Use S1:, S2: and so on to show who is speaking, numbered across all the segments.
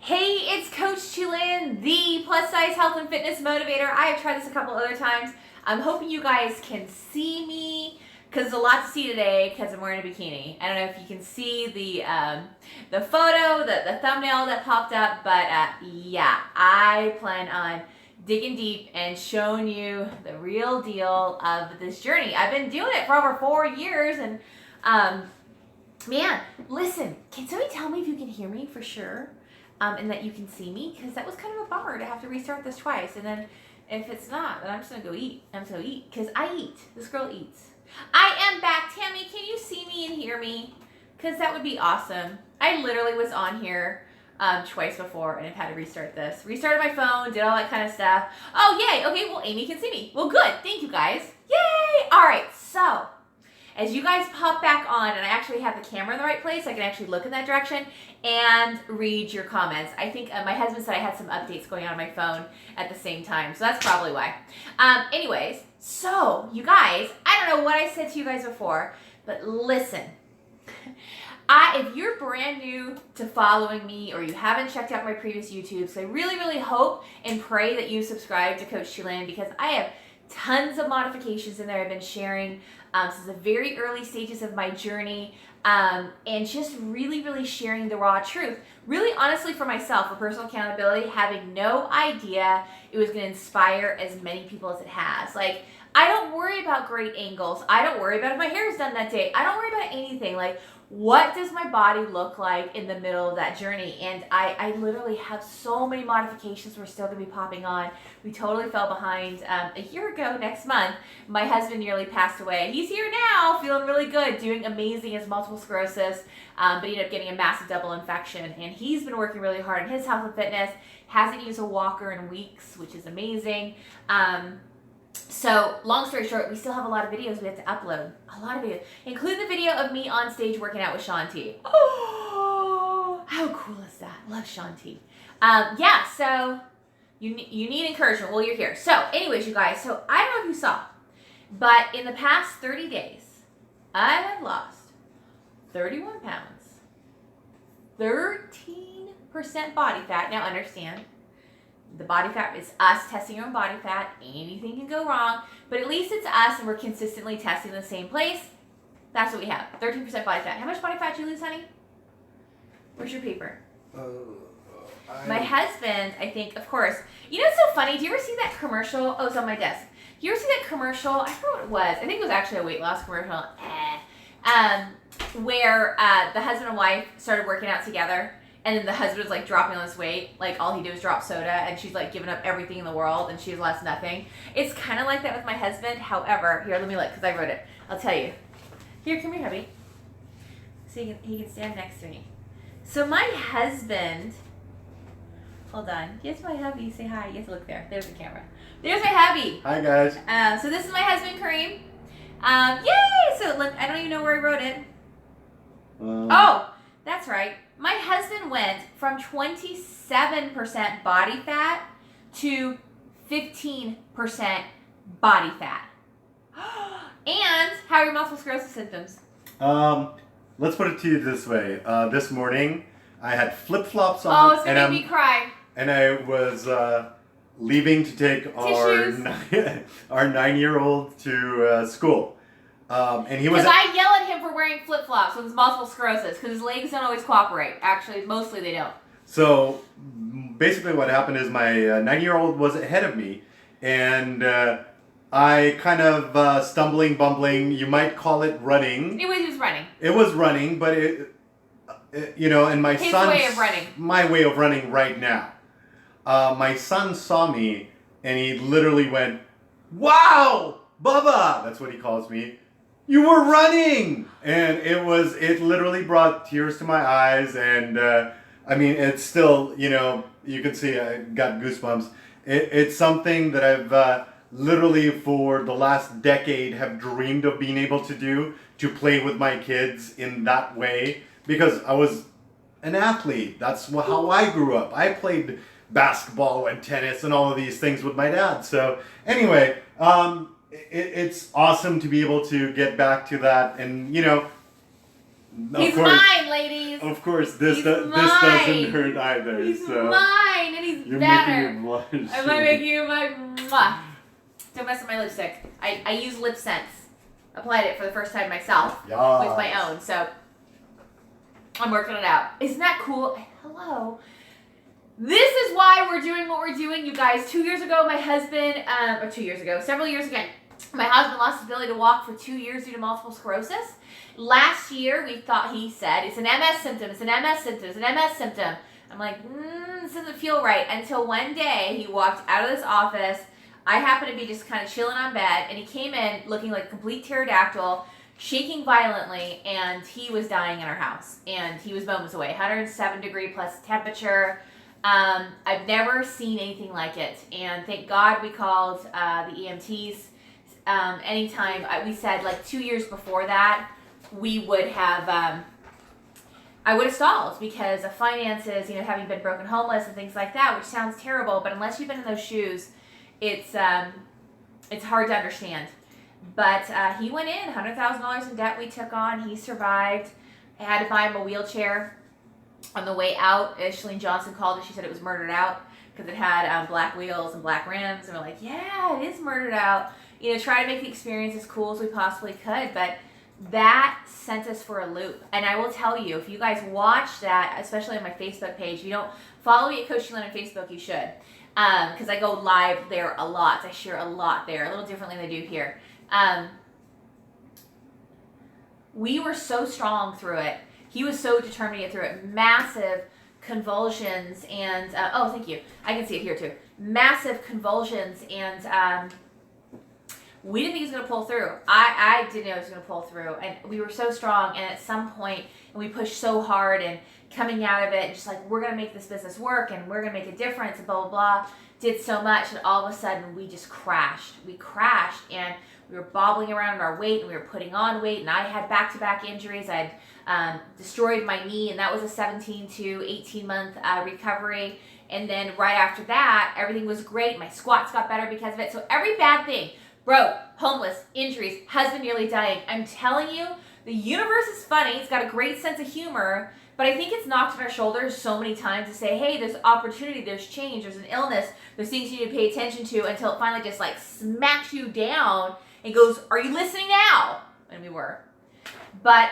S1: Hey, it's Coach Chilin, the plus size health and fitness motivator. I have tried this a couple other times. I'm hoping you guys can see me because there's a lot to see today because I'm wearing a bikini. I don't know if you can see the photo, the thumbnail that popped up, but yeah, I plan on digging deep and showing you the real deal of this journey. I've been doing it for over 4 years and man, listen, can somebody tell me if you can hear me for sure? And that you can see me, because that was kind of a bummer to have to restart this twice. And then if it's not, then I'm just gonna go eat. I'm just gonna eat, because I eat. This girl eats. I am back. Tammy, can you see me and hear me? Because that would be awesome. I literally was on here twice before and I've had to restart this. Restarted my phone, did all that kind of stuff. Oh, yay. Okay, well, Amy can see me. Well, good. Thank you, guys. Yay. All right, so as you guys pop back on, and I actually have the camera in the right place, I can actually look in that direction and read your comments. I think my husband said I had some updates going on my phone at the same time, so that's probably why. Anyways, so you guys, I don't know what I said to you guys before, but listen. If you're brand new to following me or you haven't checked out my previous YouTubes, I really, really hope and pray that you subscribe to Coach Chilin, because I have tons of modifications in there I've been sharing since the very early stages of my journey, and just really, really sharing the raw truth. Really, honestly, for myself, for personal accountability, having no idea it was going to inspire as many people as it has. Like, I don't worry about great angles. I don't worry about if my hair is done that day. I don't worry about anything. Like, what does my body look like in the middle of that journey? And I literally have so many modifications we're still going to be popping on. We totally fell behind a year ago next month. My husband nearly passed away. He's here now, feeling really good, doing amazing. He has multiple sclerosis, but he ended up getting a massive double infection. And he's been working really hard on his health and fitness. Hasn't used a walker in weeks, which is amazing. So, long story short, we still have a lot of videos we have to upload. A lot of videos. Including the video of me on stage working out with Shaun T. Oh, how cool is that? Love Shaun T. Yeah, so you need encouragement. Well, you're here. So, anyways, you guys, so I don't know if you saw, but in the past 30 days, I have lost 31 pounds, 13% body fat. Now, understand, the body fat is us testing our own body fat. Anything can go wrong, but at least it's us and we're consistently testing the same place. That's what we have, 13% body fat. How much body fat did you lose, honey? Where's your paper? My husband, I think, of course. You know what's so funny? Do you ever see that commercial? Oh, it's on my desk. Do you ever see that commercial? I forgot what it was. I think it was actually a weight loss commercial. Where the husband and wife started working out together. And then the husband was like dropping all this weight. Like all he did was drop soda, and she's like giving up everything in the world, and she's lost nothing. It's kind of like that with my husband. However, here, let me look, because I wrote it. I'll tell you. Here, come here, hubby. So he can stand next to me. So my husband, hold on. Here's my hubby. Say hi. You have to look there. There's the camera. There's my hubby.
S2: Hi, guys.
S1: So this is my husband, Kareem. Yay! So I don't even know where I wrote it. Oh, that's right. My husband went from 27% body fat to 15% body fat. And how are your multiple sclerosis symptoms?
S2: Let's put it to you this way. This morning, I had flip-flops on.
S1: Oh, it's going to make me cry.
S2: And I was leaving to take our 9-year-old to school. And he was.
S1: Because I yell at him for wearing flip-flops with his multiple sclerosis, because his legs don't always cooperate. Actually, mostly they don't.
S2: So basically, what happened is my 9-year-old was ahead of me, and I kind of stumbling, bumbling. You might call it running.
S1: He was running.
S2: It was running, but and my
S1: His way of running.
S2: My way of running right now. My son saw me, and he literally went, "Wow, Bubba!" That's what he calls me. You were running! And it literally brought tears to my eyes, and I mean, it's still, you can see I got goosebumps. It's something that I've literally for the last decade have dreamed of being able to do, to play with my kids in that way, because I was an athlete. That's how I grew up. I played basketball and tennis and all of these things with my dad. So anyway, it's awesome to be able to get back to that. And
S1: He's mine, ladies.
S2: Of course, this
S1: He's
S2: doesn't
S1: mine.
S2: hurt either.
S1: He's
S2: so
S1: mine, and he's
S2: you're
S1: better.
S2: making me blush.
S1: Am I making you my mwah? Don't mess with my lipstick. I use Lip Sense. Applied it for the first time myself with my own, so I'm working it out. Isn't that cool? Hello. This is why we're doing what we're doing, you guys. 2 years ago, my husband, or 2 years ago, several years ago, my husband lost his ability to walk for 2 years due to multiple sclerosis. Last year, he said, it's an MS symptom, it's an MS symptom, it's an MS symptom. I'm like, this doesn't feel right. Until one day, he walked out of this office. I happened to be just kind of chilling on bed, and he came in looking like a complete pterodactyl, shaking violently, and he was dying in our house. And he was moments away, 107-degree plus temperature. I've never seen anything like it, and thank God we called the EMTs. Anytime we said like 2 years before that, we would have I would have stalled because of finances, having been broken homeless and things like that, which sounds terrible, but unless you've been in those shoes, it's hard to understand. But he went in, $100,000 in debt we took on. He survived. I had to buy him a wheelchair. On the way out, Shalene Johnson called and she said it was murdered out because it had black wheels and black rims. And we're like, yeah, it is murdered out. Try to make the experience as cool as we possibly could. But that sent us for a loop. And I will tell you, if you guys watch that, especially on my Facebook page, if you don't follow me at Coach Shalene on Facebook, you should. Because I go live there a lot. I share a lot there, a little differently than I do here. We were so strong through it. He was so determined to get through it. Massive convulsions and, oh, thank you. I can see it here too. Massive convulsions and we didn't think he was going to pull through. I didn't know he was going to pull through. And we were so strong. And at some point, and we pushed so hard and coming out of it, and just like, we're going to make this business work and we're going to make a difference and blah, blah, blah. Did so much. And all of a sudden, we just crashed. We crashed and we were bobbling around in our weight and we were putting on weight. And I had back-to-back injuries. I had destroyed my knee, and that was a 17 to 18 month recovery. And then right after that, everything was great. My squats got better because of it. So every bad thing, broke, homeless, injuries, husband nearly dying. I'm telling you, the universe is funny. It's got a great sense of humor, but I think it's knocked on our shoulders so many times to say, hey, there's opportunity, there's change, there's an illness, there's things you need to pay attention to, until it finally just like smacks you down and goes, are you listening now? And we were. But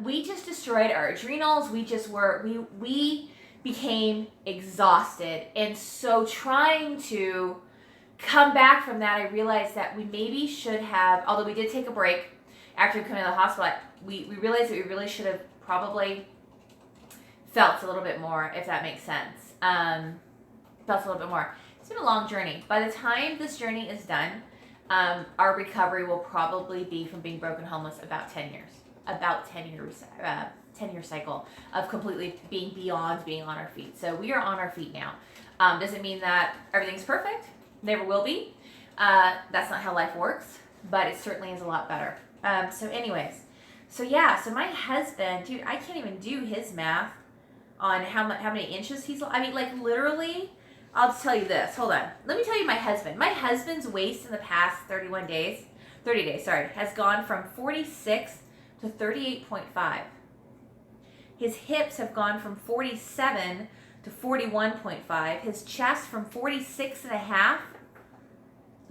S1: we just destroyed our adrenals. We became exhausted. And so trying to come back from that, I realized that we maybe should have, although we did take a break after coming out of the hospital, we realized that we really should have probably felt a little bit more, if that makes sense. Felt a little bit more. It's been a long journey. By the time this journey is done, our recovery will probably be from being broken homeless about 10 years. About 10-year cycle of completely being beyond being on our feet. So we are on our feet now. Doesn't mean that everything's perfect. Never will be. That's not how life works, but it certainly is a lot better. So anyways, so my husband, dude, I can't even do his math on how many inches he's, like literally, I'll just tell you this. Hold on. Let me tell you my husband. My husband's waist in the past 30 days, has gone from 46 to 38.5. His hips have gone from 47 to 41.5. His chest from 46.5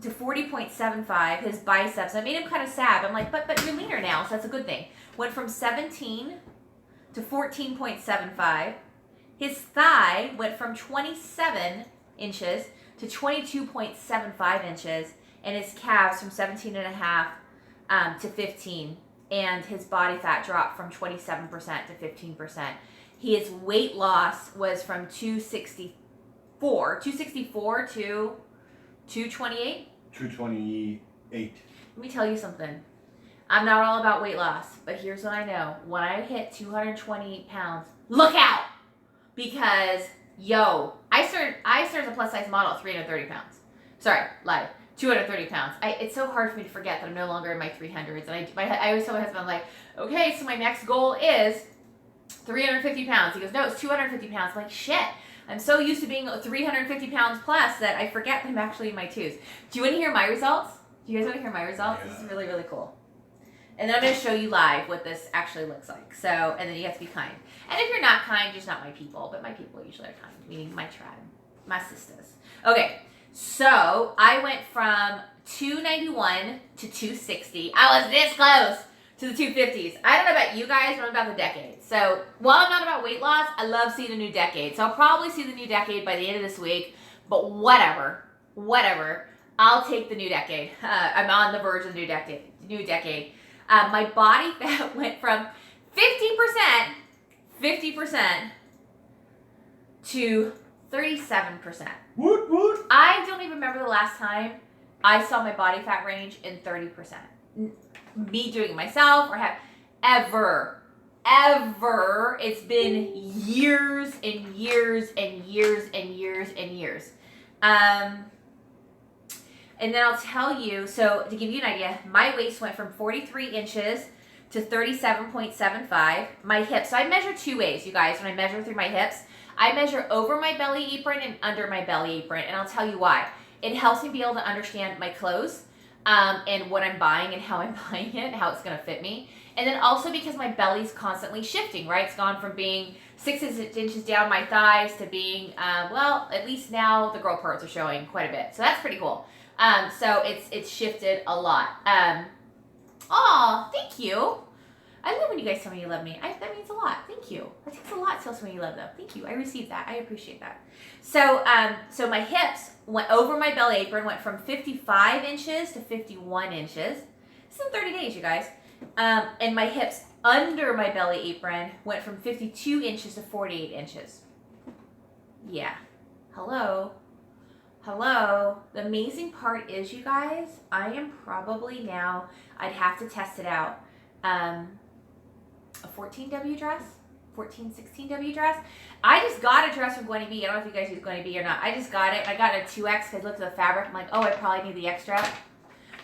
S1: to 40.75. His biceps, I made him kind of sad. I'm like, but you're leaner now, so that's a good thing. Went from 17 to 14.75. His thigh went from 27 inches to 22.75 inches, and his calves from 17.5 to 15. And his body fat dropped from 27% to 15%. His weight loss was from 264 to 228.
S2: 228.
S1: Let me tell you something. I'm not all about weight loss, but here's what I know. When I hit 228 pounds, look out! Because, I started as a plus size model at 330 pounds. Sorry, lied. 230 pounds. It's so hard for me to forget that I'm no longer in my 300s. And I always tell my husband, I'm like, okay, so my next goal is 350 pounds. He goes, no, it's 250 pounds. I'm like, shit. I'm so used to being 350 pounds plus that I forget that I'm actually in my twos. Do you want to hear my results? Do you guys want to hear my results? Yeah. This is really, really cool. And then I'm going to show you live what this actually looks like. So, and then you have to be kind. And if you're not kind, you're just not my people. But my people usually are kind, meaning my tribe, my sisters. Okay, so I went from 291 to 260. I was this close to the 250s. I don't know about you guys, but I'm about the decade. So while I'm not about weight loss, I love seeing a new decade. So I'll probably see the new decade by the end of this week. But whatever. I'll take the new decade. I'm on the verge of the new decade. My body fat went from 50% to 37%.
S2: What?
S1: I don't even remember the last time I saw my body fat range in 30%. Me doing it myself or have ever. It's been years and years and years and years and years. And then I'll tell you, so to give you an idea, my waist went from 43 inches to 37.75. My hips, so I measure two ways, you guys, when I measure through my hips. I measure over my belly apron and under my belly apron, and I'll tell you why. It helps me be able to understand my clothes and what I'm buying and how I'm buying it, and how it's going to fit me. And then also because my belly's constantly shifting, right? It's gone from being 6 inches down my thighs to being, well, at least now the girl parts are showing quite a bit. So that's pretty cool. So it's shifted a lot. Aw, thank you. I love when you guys tell me you love me. That means a lot. Thank you. That takes a lot to tell someone you love them. Thank you. I received that. I appreciate that. So, so my hips went over my belly apron, went from 55 inches to 51 inches. This is in 30 days, you guys. And my hips under my belly apron went from 52 inches to 48 inches. Yeah. Hello. The amazing part is, you guys, I am probably now, I'd have to test it out, a 14W dress, 16W dress. I just got a dress from Gwenny B. I don't know if you guys use Gwenny B or not. I just got it. I got a 2X because I looked at the fabric. I'm like, oh, I probably need the extra.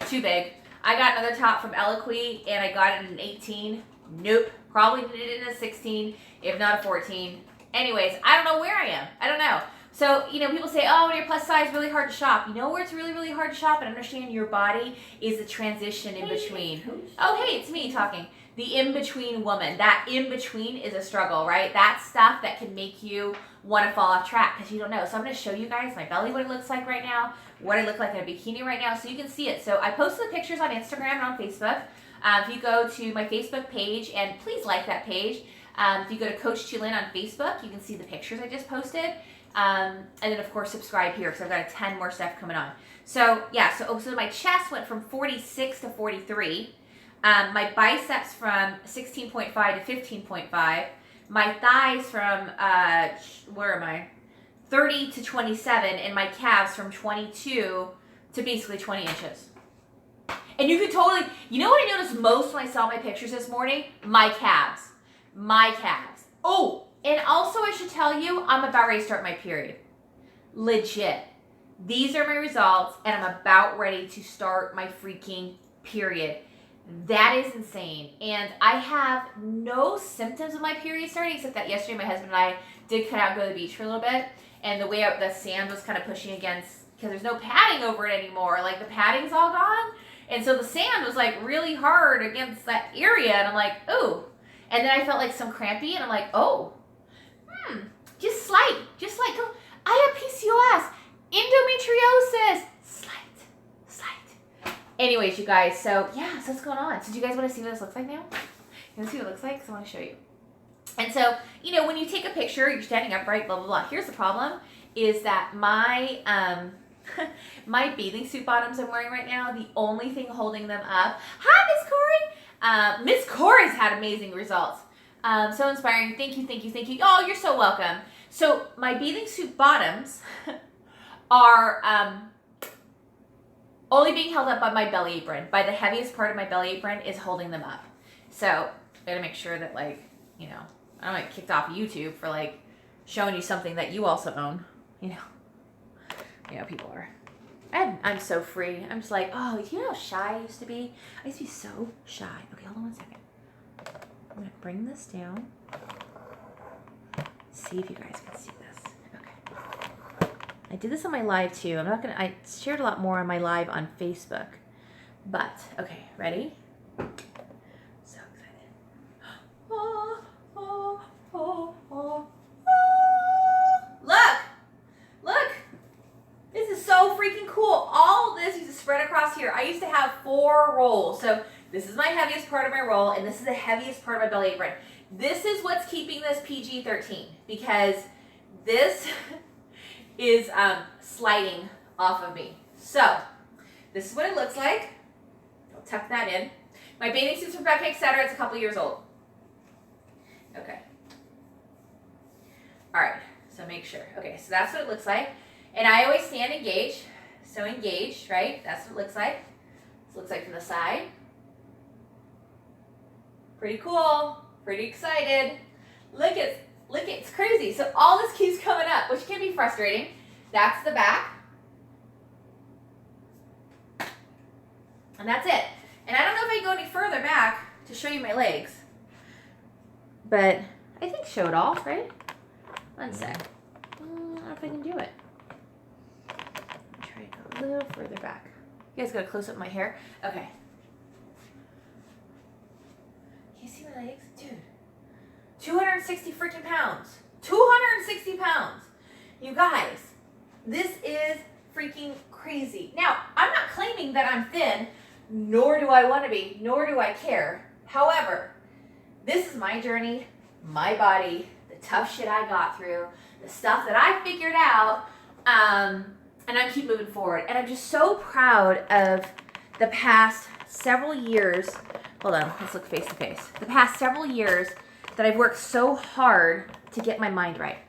S1: Too big. I got another top from Eloquii and I got it in an 18. Nope. Probably needed it in a 16, if not a 14. Anyways, I don't know where I am. I don't know. So, you know, people say, oh, when you're plus size, really hard to shop. You know where it's really, really hard to shop and understand your body is the transition in between. Oh, hey, it's me talking. The in-between woman. That in-between is a struggle, right? That's stuff that can make you want to fall off track because you don't know. So I'm going to show you guys my belly, what it looks like right now, what I look like in a bikini right now so you can see it. So I posted the pictures on Instagram and on Facebook. If you go to my Facebook page, and please like that page. If you go to Coach Chilin on Facebook, you can see the pictures I just posted. And then, of course, subscribe here because I've got 10 more stuff coming on. So, yeah, so my chest went from 46 to 43. My biceps from 16.5 to 15.5. My thighs from, 30 to 27. And my calves from 22 to basically 20 inches. And you could totally, you know what I noticed most when I saw my pictures this morning? My calves. Oh! And also, I should tell you, I'm about ready to start my period. Legit. These are my results, and I'm about ready to start my freaking period. That is insane. And I have no symptoms of my period starting, except that yesterday my husband and I did cut out and go to the beach for a little bit. And the way out, the sand was kind of pushing against, because there's no padding over it anymore. Like, the padding's all gone. And so the sand was, like, really hard against that area. And I'm like, ooh. And then I felt, like, some crampy, and I'm like, oh. Just slight. I have PCOS, endometriosis, slight. Anyways, you guys, so yeah, so what's going on? So do you guys want to see what this looks like now? You want to see what it looks like? Because I want to show you. And so, you know, when you take a picture, you're standing upright, blah, blah, blah. Here's the problem, is that my, my bathing suit bottoms I'm wearing right now, the only thing holding them up. Hi, Miss Corey. Miss Corey's had amazing results. So inspiring. Thank you. Oh, you're so welcome. So my bathing suit bottoms are only being held up by my belly apron. By the heaviest part of my belly apron is holding them up. So I gotta make sure that, like, you know, I don't get kicked off YouTube for, like, showing you something that you also own. You know, people are. I'm so free. I'm just like, oh, do you know how shy I used to be? I used to be so shy. Okay, hold on 1 second. I'm going to bring this down. See if you guys can see this. Okay. I did this on my live too. I shared a lot more on my live on Facebook. But, okay, ready? spread across here. I used to have 4 rolls. So this is my heaviest part of my roll, and this is the heaviest part of my belly apron. This is what's keeping this PG-13 because this is sliding off of me. So this is what it looks like. I'll tuck that in. My bathing suit's from Becca, etc. It's a couple years old. Okay. All right, so make sure. Okay, so that's what it looks like. And I always stand engaged. So engaged, right? That's what it looks like. This looks like from the side. Pretty cool. Pretty excited. Look at, it's crazy. So all this keeps coming up, which can be frustrating. That's the back. And that's it. And I don't know if I can go any further back to show you my legs. But I think show it all, right? One sec. I don't know if I can do it. Try to go a little further back. You guys got a close up of my hair? Okay. Can you see my legs? Dude. 260 freaking pounds. 260 pounds. You guys, this is freaking crazy. Now, I'm not claiming that I'm thin, nor do I want to be, nor do I care. However, this is my journey, my body, the tough shit I got through, the stuff that I figured out, and I keep moving forward. And I'm just so proud of the past several years. Hold on, let's look face to face. The past several years that I've worked so hard to get my mind right.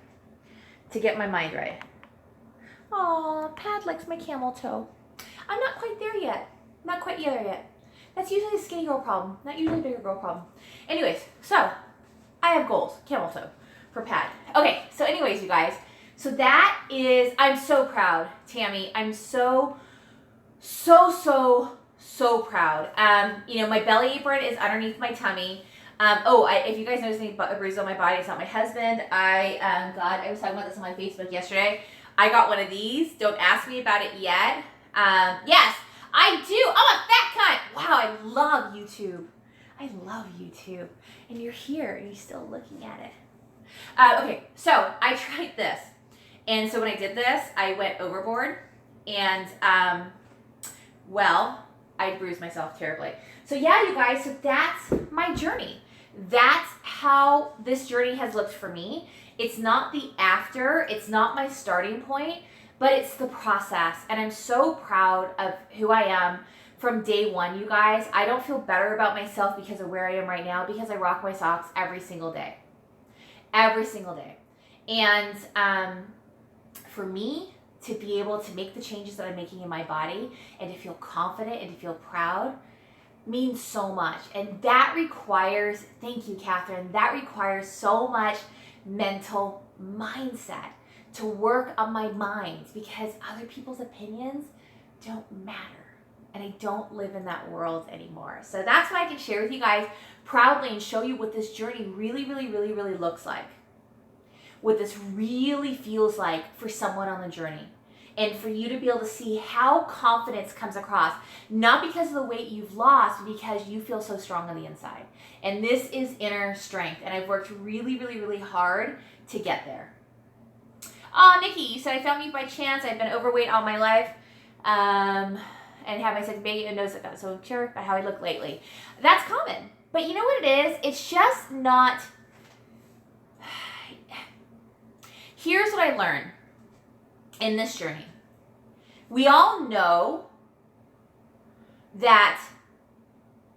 S1: Aw, Pat likes my camel toe. I'm not quite there yet. Not quite there yet. That's usually a skinny girl problem, not usually a bigger girl problem. Anyways, so I have goals. Camel toe for Pat. Okay, so anyways, you guys. So that is, I'm so proud, Tammy. I'm so proud. You know, my belly apron is underneath my tummy. If you guys notice any bruises on my body, it's not my husband. I was talking about this on my Facebook yesterday. I got one of these. Don't ask me about it yet. Yes, I do. I'm a fat cunt. Wow, I love YouTube. And you're here and you're still looking at it. Okay, so I tried this. And so when I did this, I went overboard. And, I bruised myself terribly. So yeah, you guys, so that's my journey. That's how this journey has looked for me. It's not the after, it's not my starting point, but it's the process. And I'm so proud of who I am from day one, you guys. I don't feel better about myself because of where I am right now, because I rock my socks every single day. Every single day. And for me to be able to make the changes that I'm making in my body and to feel confident and to feel proud means so much. And that requires, thank you, Catherine, that requires so much mental mindset to work on my mind, because other people's opinions don't matter. And I don't live in that world anymore. So that's what I can share with you guys proudly and show you what this journey really looks like. What this really feels like for someone on the journey. And for you to be able to see how confidence comes across, not because of the weight you've lost, but because you feel so strong on the inside. And this is inner strength. And I've worked really hard to get there. Oh, Nikki, you said I found you by chance. I've been overweight all my life. And have my second baby and knows that got so sure about how I look lately. That's common. But you know what it is? It's just not. Here's what I learned in this journey. We all know that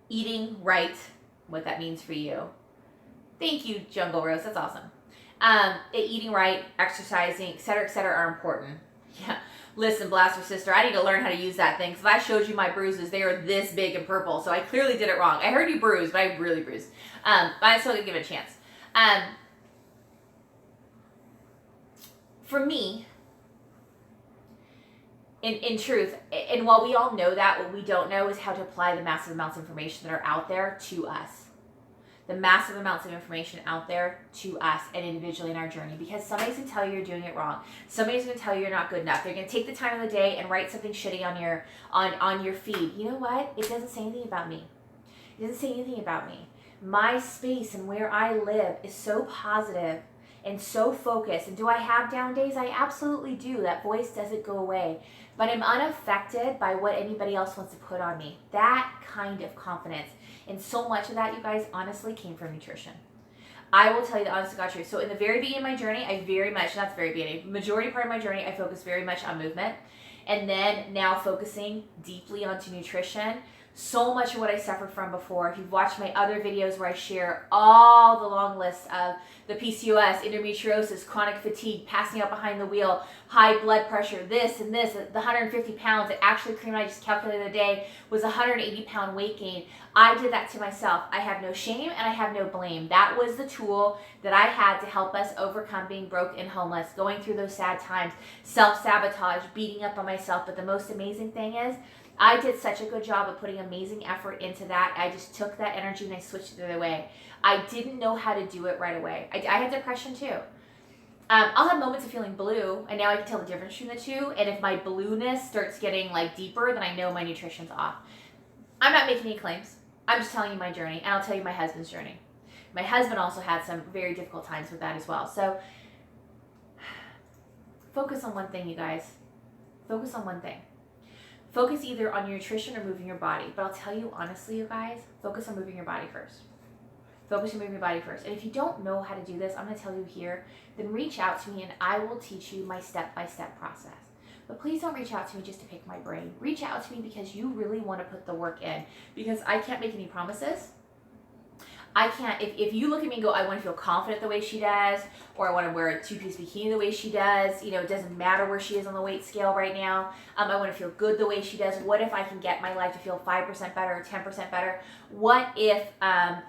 S1: eating right, what that means for you. Thank you, Jungle Rose. That's awesome. Eating right, exercising, etc., are important. Yeah. Listen, Blaster Sister, I need to learn how to use that thing. Because if I showed you my bruises, they are this big and purple. So I clearly did it wrong. I heard you bruised, but I really bruised. But I still gonna give it a chance. For me, in truth, and while we all know that, what we don't know is how to apply the massive amounts of information that are out there to us. The massive amounts of information out there to us and individually in our journey. Because somebody's going to tell you you're doing it wrong. Somebody's going to tell you you're not good enough. They're going to take the time of the day and write something shitty on your feed. You know what? It doesn't say anything about me. It doesn't say anything about me. My space and where I live is so positive and so focused. And do I have down days? I absolutely do. That voice doesn't go away. But I'm unaffected by what anybody else wants to put on me. That kind of confidence. And so much of that, you guys, honestly came from nutrition. I will tell you the honest to God truth. So in the very beginning of my journey, not the very beginning, majority part of my journey, I focused very much on movement. And then now focusing deeply onto nutrition. So much of what I suffered from before. If you've watched my other videos where I share all the long lists of the PCOS, endometriosis, chronic fatigue, passing out behind the wheel, high blood pressure, this and this, the 150 pounds that actually Kareem and I just calculated the day was 180 pound weight gain. I did that to myself. I have no shame and I have no blame. That was the tool that I had to help us overcome being broke and homeless, going through those sad times, self-sabotage, beating up on myself. But the most amazing thing is, I did such a good job of putting amazing effort into that. I just took that energy and I switched it the other way. I didn't know how to do it right away. I had depression too. I'll have moments of feeling blue, and now I can tell the difference between the two. And if my blueness starts getting like deeper, then I know my nutrition's off. I'm not making any claims. I'm just telling you my journey, and I'll tell you my husband's journey. My husband also had some very difficult times with that as well. So focus on one thing, you guys. Focus on one thing. Focus either on your nutrition or moving your body. But I'll tell you honestly, you guys, focus on moving your body first. Focus on moving your body first. And if you don't know how to do this, I'm going to tell you here, then reach out to me and I will teach you my step-by-step process. But please don't reach out to me just to pick my brain. Reach out to me because you really want to put the work in. Because I can't make any promises. I can't, if you look at me and go, I want to feel confident the way she does, or I want to wear a two-piece bikini the way she does, it doesn't matter where she is on the weight scale right now. I want to feel good the way she does. What if I can get my life to feel 5% better or 10% better? What if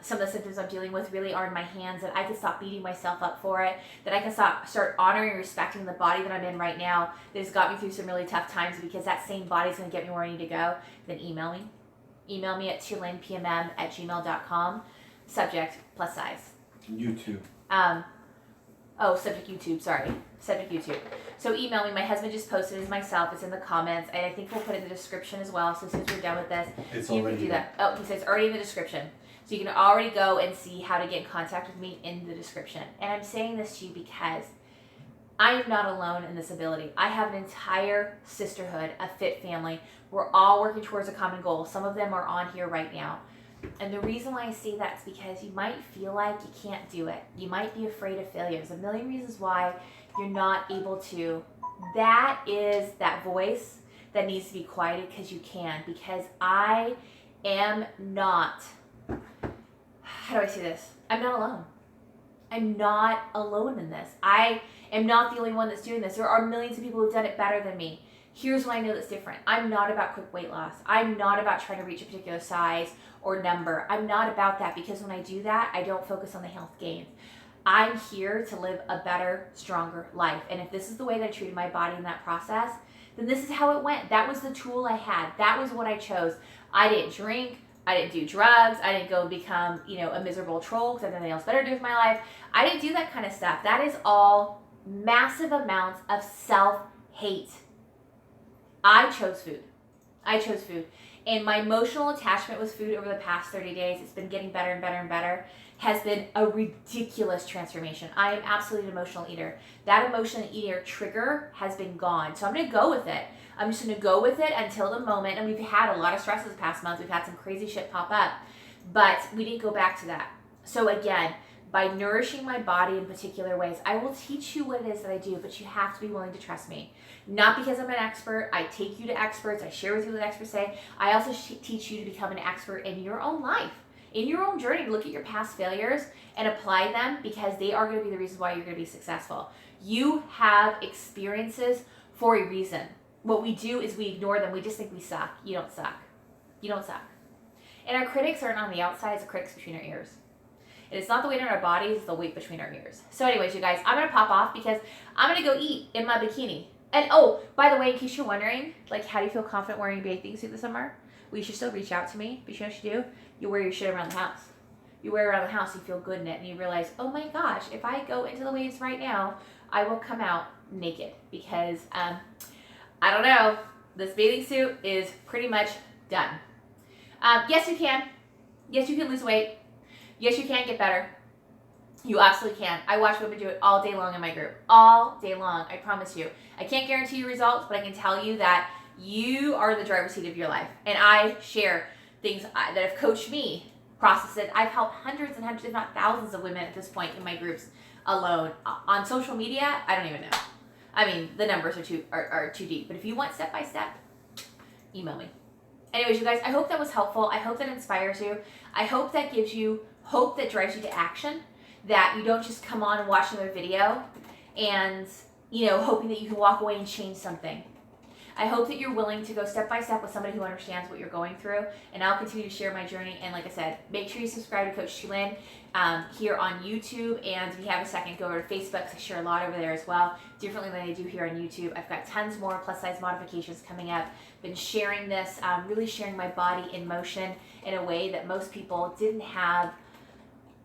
S1: some of the symptoms I'm dealing with really are in my hands, that I can stop beating myself up for it, that I can start honoring and respecting the body that I'm in right now that has got me through some really tough times, because that same body is going to get me where I need to go? Then email me. Email me at chilinpmm@gmail.com. Subject, plus size.
S2: YouTube.
S1: Subject YouTube, sorry. Subject YouTube. So email me. My husband just posted it as myself. It's in the comments. And I think we'll put it in the description as well. So since we're done with this, you can do that. Oh, he says already in the description. So you can already go and see how to get in contact with me in the description. And I'm saying this to you because I am not alone in this ability. I have an entire sisterhood, a fit family. We're all working towards a common goal. Some of them are on here right now. And the reason why I say that is because you might feel like you can't do it. You might be afraid of failure. There's a million reasons why you're not able to. That is that voice that needs to be quieted, because you can. Because I am not, how do I say this? I'm not alone. I'm not alone in this. I am not the only one that's doing this. There are millions of people who've done it better than me. Here's what I know that's different. I'm not about quick weight loss. I'm not about trying to reach a particular size or number. I'm not about that, because when I do that, I don't focus on the health gains. I'm here to live a better, stronger life. And if this is the way that I treated my body in that process, then this is how it went. That was the tool I had. That was what I chose. I didn't drink. I didn't do drugs. I didn't go become, a miserable troll because I have nothing else better to do with my life. I didn't do that kind of stuff. That is all massive amounts of self-hate. I chose food. And my emotional attachment with food over the past 30 days, it's been getting better and better and better, has been a ridiculous transformation. I am absolutely an emotional eater. That emotional eater trigger has been gone. So I'm going to go with it. I'm just going to go with it until the moment. And we've had a lot of stress this past month. We've had some crazy shit pop up. But we didn't go back to that. So again, by nourishing my body in particular ways, I will teach you what it is that I do, but you have to be willing to trust me. Not because I'm an expert. I take you to experts. I share with you what experts say. I also teach you to become an expert in your own life, in your own journey. Look at your past failures and apply them, because they are going to be the reasons why you're going to be successful. You have experiences for a reason. What we do is we ignore them. We just think we suck. You don't suck. You don't suck. And our critics aren't on the outside. It's the critics between our ears. And it's not the weight in our bodies, it's the weight between our ears. So anyways, you guys, I'm going to pop off because I'm going to go eat in my bikini. And oh, by the way, in case you're wondering, how do you feel confident wearing a bathing suit this summer? Well, you should still reach out to me. But you know what you do? You wear your shit around the house. You wear it around the house, you feel good in it, and you realize, oh my gosh, if I go into the waves right now, I will come out naked. Because, I don't know, this bathing suit is pretty much done. Yes, you can. Yes, you can lose weight. Yes, you can get better. You absolutely can. I watch women do it all day long in my group. All day long, I promise you. I can't guarantee you results, but I can tell you that you are the driver's seat of your life. And I share things that have coached me, process it. I've helped hundreds and hundreds, if not thousands of women at this point in my groups alone. On social media, I don't even know. I mean, the numbers are too deep. But if you want step by step, email me. Anyways, you guys, I hope that was helpful. I hope that inspires you. I hope that gives you hope that drives you to action, that you don't just come on and watch another video and, hoping that you can walk away and change something. I hope that you're willing to go step by step with somebody who understands what you're going through, and I'll continue to share my journey. And like I said, make sure you subscribe to Coach Chilin here on YouTube, and if you have a second, go over to Facebook, because I share a lot over there as well, differently than I do here on YouTube. I've got tons more plus size modifications coming up. Been sharing this, really sharing my body in motion in a way that most people didn't have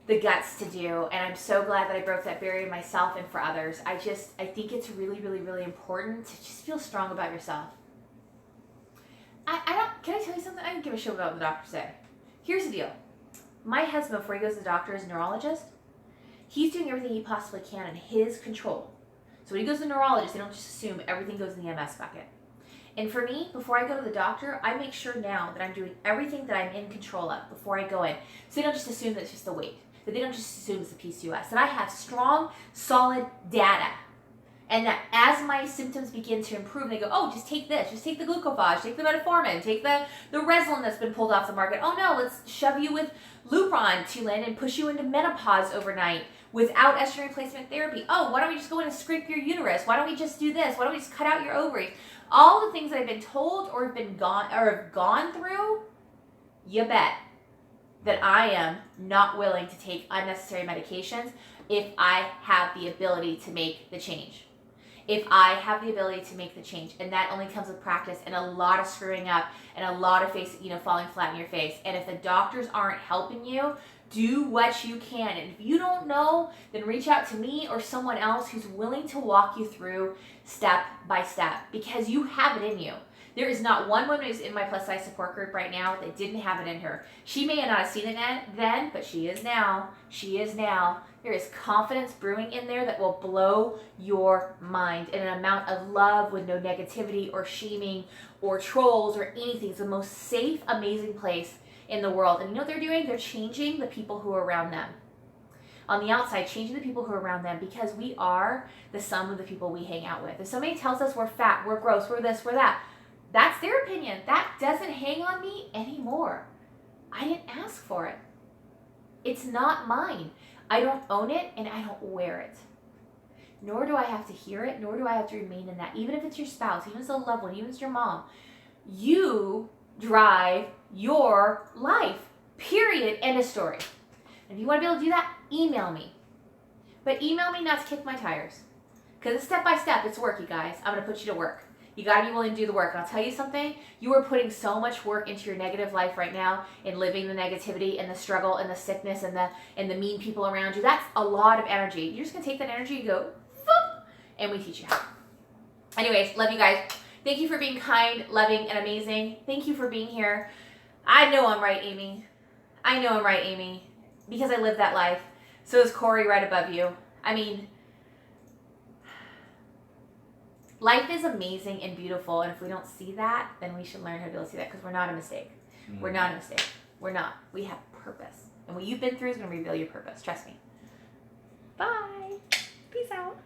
S1: the guts to do, and I'm so glad that I broke that barrier myself and for others. I think it's really, really, really important to just feel strong about yourself. Can I tell you something? I don't give a shit about what the doctors say. Here's the deal. My husband, before he goes to the doctor, is a neurologist. He's doing everything he possibly can in his control. So when he goes to the neurologist, they don't just assume everything goes in the MS bucket. And for me, before I go to the doctor, I make sure now that I'm doing everything that I'm in control of before I go in. So they don't just assume that it's just the weight. That they don't just assume it's the PCOS, that I have strong, solid data. And that as my symptoms begin to improve, they go, oh, just take this, just take the glucophage, take the metformin, take the Resolin that's been pulled off the market. Oh no, let's shove you with Lupron, Chilin, and push you into menopause overnight without estrogen replacement therapy. Oh, why don't we just go in and scrape your uterus? Why don't we just do this? Why don't we just cut out your ovaries? All the things that I've been told or have gone through, you bet that I am not willing to take unnecessary medications if I have the ability to make the change. If I have the ability to make the change, and that only comes with practice and a lot of screwing up and a lot of falling flat in your face. And if the doctors aren't helping you, do what you can. And if you don't know, then reach out to me or someone else who's willing to walk you through step by step, because you have it in you. There is not one woman who's in my plus size support group right now that didn't have it in her. She may not have seen it then, but she is now. She is now. There is confidence brewing in there that will blow your mind in an amount of love with no negativity or shaming or trolls or anything. It's the most safe, amazing place in the world. And you know what they're doing? They're changing the people who are around them. On the outside, changing the people who are around them, because we are the sum of the people we hang out with. If somebody tells us we're fat, we're gross, we're this, we're that, that's their opinion. That doesn't hang on me anymore. I didn't ask for it. It's not mine. I don't own it, and I don't wear it. Nor do I have to hear it, nor do I have to remain in that. Even if it's your spouse, even if it's a loved one, even if it's your mom, you drive your life. Period. End of story. And if you want to be able to do that, email me. But email me not to kick my tires. Because it's step by step. It's work, you guys. I'm going to put you to work. You got to be willing to do the work. And I'll tell you something, you are putting so much work into your negative life right now in living the negativity and the struggle and the sickness and the mean people around you. That's a lot of energy. You're just going to take that energy and go, foop, and we teach you how. Anyways, love you guys. Thank you for being kind, loving, and amazing. Thank you for being here. I know I'm right, Amy. I know I'm right, Amy, because I live that life. So is Corey right above you. I mean, life is amazing and beautiful, and if we don't see that, then we should learn how to be able to see that, because we're not a mistake. We're not a mistake. We're not. We have purpose. And what you've been through is going to reveal your purpose. Trust me. Bye. Peace out.